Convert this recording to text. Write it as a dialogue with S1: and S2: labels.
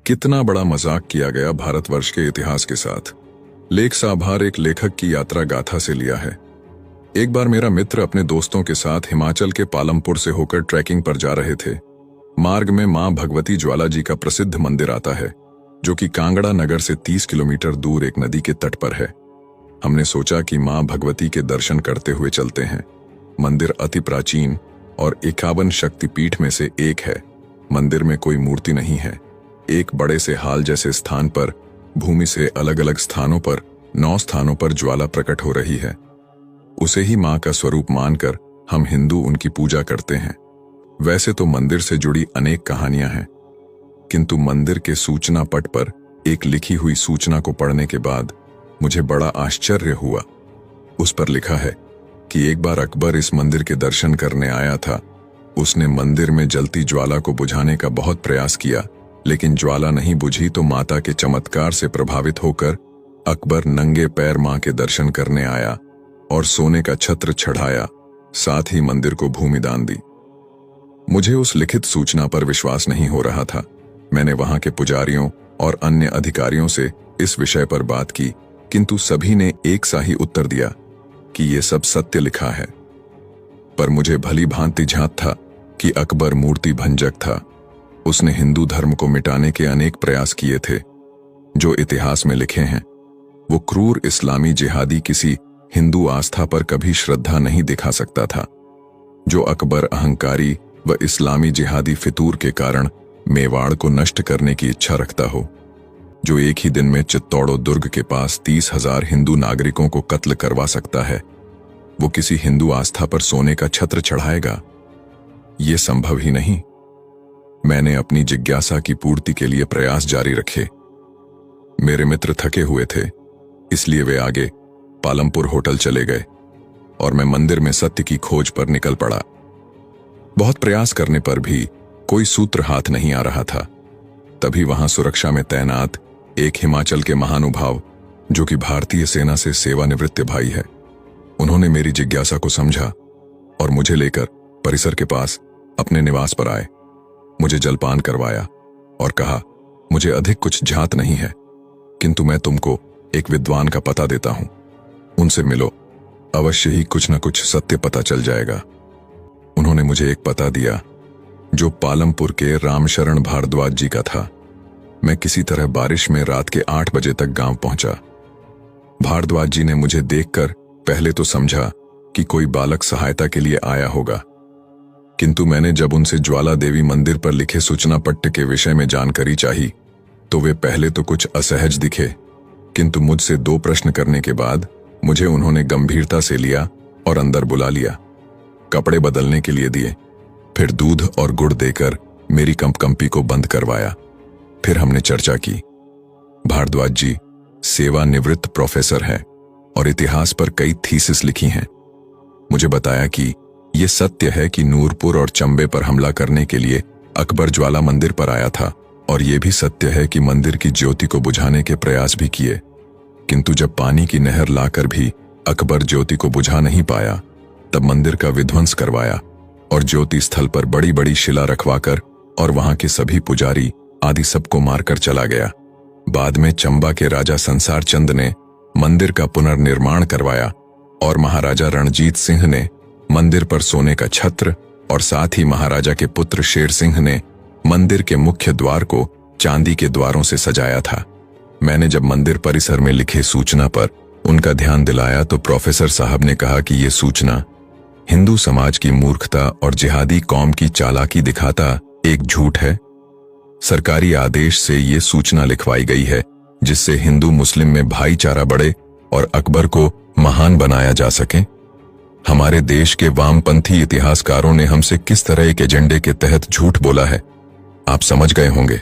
S1: कितना बड़ा मजाक किया गया भारतवर्ष के इतिहास के साथ। लेख साभार एक लेखक की यात्रा गाथा से लिया है। एक बार मेरा मित्र अपने दोस्तों के साथ हिमाचल के पालमपुर से होकर ट्रैकिंग पर जा रहे थे। मार्ग में मां भगवती ज्वाला जी का प्रसिद्ध मंदिर आता है, जो कि कांगड़ा नगर से 30 किलोमीटर दूर एक नदी के तट पर है। हमने सोचा कि मां भगवती के दर्शन करते हुए चलते हैं। मंदिर अति प्राचीन और 51 शक्तिपीठ में से एक है। मंदिर में कोई मूर्ति नहीं है। एक बड़े से हाल जैसे स्थान पर भूमि से अलग अलग स्थानों पर 9 स्थानों पर ज्वाला प्रकट हो रही है। उसे ही मां का स्वरूप मानकर हम हिंदू उनकी पूजा करते हैं। वैसे तो मंदिर से जुड़ी अनेक कहानियां हैं, किंतु मंदिर के सूचना पट पर एक लिखी हुई सूचना को पढ़ने के बाद मुझे बड़ा आश्चर्य हुआ। उस पर लिखा है कि एक बार अकबर इस मंदिर के दर्शन करने आया था। उसने मंदिर में जलती ज्वाला को बुझाने का बहुत प्रयास किया, लेकिन ज्वाला नहीं बुझी तो माता के चमत्कार से प्रभावित होकर अकबर नंगे पैर मां के दर्शन करने आया और सोने का छत्र चढ़ाया, साथ ही मंदिर को भूमि दान दी। मुझे उस लिखित सूचना पर विश्वास नहीं हो रहा था। मैंने वहां के पुजारियों और अन्य अधिकारियों से इस विषय पर बात की, किंतु सभी ने एक सा ही उत्तर दिया कि ये सब सत्य लिखा है। पर मुझे भली भांति झांत था कि अकबर मूर्ति भंजक था। उसने हिंदू धर्म को मिटाने के अनेक प्रयास किए थे, जो इतिहास में लिखे हैं। वो क्रूर इस्लामी जिहादी किसी हिंदू आस्था पर कभी श्रद्धा नहीं दिखा सकता था। जो अकबर अहंकारी व इस्लामी जिहादी फितूर के कारण मेवाड़ को नष्ट करने की इच्छा रखता हो, जो एक ही दिन में चित्तौड़ो दुर्ग के पास 30,000 हिंदू नागरिकों को कत्ल करवा सकता है, वो किसी हिंदू आस्था पर सोने का छत्र चढ़ाएगा? ये संभव ही नहीं। मैंने अपनी जिज्ञासा की पूर्ति के लिए प्रयास जारी रखे। मेरे मित्र थके हुए थे, इसलिए वे आगे पालमपुर होटल चले गए और मैं मंदिर में सत्य की खोज पर निकल पड़ा। बहुत प्रयास करने पर भी कोई सूत्र हाथ नहीं आ रहा था। तभी वहां सुरक्षा में तैनात एक हिमाचल के महानुभाव, जो कि भारतीय सेना से सेवानिवृत्त भाई है, उन्होंने मेरी जिज्ञासा को समझा और मुझे लेकर परिसर के पास अपने निवास पर आए। मुझे जलपान करवाया और कहा, मुझे अधिक कुछ झात नहीं है, किंतु मैं तुमको एक विद्वान का पता देता हूं। उनसे मिलो, अवश्य ही कुछ न कुछ सत्य पता चल जाएगा। उन्होंने मुझे एक पता दिया, जो पालमपुर के रामशरण भारद्वाज जी का था। मैं किसी तरह बारिश में रात के 8 बजे तक गांव पहुंचा। भारद्वाज जी ने मुझे देखकर पहले तो समझा कि कोई बालक सहायता के लिए आया होगा, किंतु मैंने जब उनसे ज्वाला देवी मंदिर पर लिखे सूचना पट्ट के विषय में जानकारी चाही, तो वे पहले तो कुछ असहज दिखे, किंतु मुझसे 2 प्रश्न करने के बाद मुझे उन्होंने गंभीरता से लिया और अंदर बुला लिया। कपड़े बदलने के लिए दिए, फिर दूध और गुड़ देकर मेरी कंपकंपी को बंद करवाया। फिर हमने चर्चा की। भारद्वाज जी सेवानिवृत्त प्रोफेसर हैं और इतिहास पर कई थीसिस लिखी हैं। मुझे बताया कि यह सत्य है कि नूरपुर और चंबे पर हमला करने के लिए अकबर ज्वाला मंदिर पर आया था, और यह भी सत्य है कि मंदिर की ज्योति को बुझाने के प्रयास भी किए, किंतु जब पानी की नहर लाकर भी अकबर ज्योति को बुझा नहीं पाया, तब मंदिर का विध्वंस करवाया और ज्योति स्थल पर बड़ी बड़ी शिला रखवाकर और वहां के सभी पुजारी आदि सबको मारकर चला गया। बाद में चंबा के राजा संसार चंद ने मंदिर का पुनर्निर्माण करवाया और महाराजा रणजीत सिंह ने मंदिर पर सोने का छत्र, और साथ ही महाराजा के पुत्र शेर सिंह ने मंदिर के मुख्य द्वार को चांदी के द्वारों से सजाया था। मैंने जब मंदिर परिसर में लिखे सूचना पर उनका ध्यान दिलाया तो प्रोफेसर साहब ने कहा कि यह सूचना हिंदू समाज की मूर्खता और जिहादी कौम की चालाकी दिखाता एक झूठ है। सरकारी आदेश से ये सूचना लिखवाई गई है, जिससे हिंदू मुस्लिम में भाईचारा बढ़े और अकबर को महान बनाया जा सके। हमारे देश के वामपंथी इतिहासकारों ने हमसे किस तरह एक एजेंडे के तहत झूठ बोला है, आप समझ गए होंगे।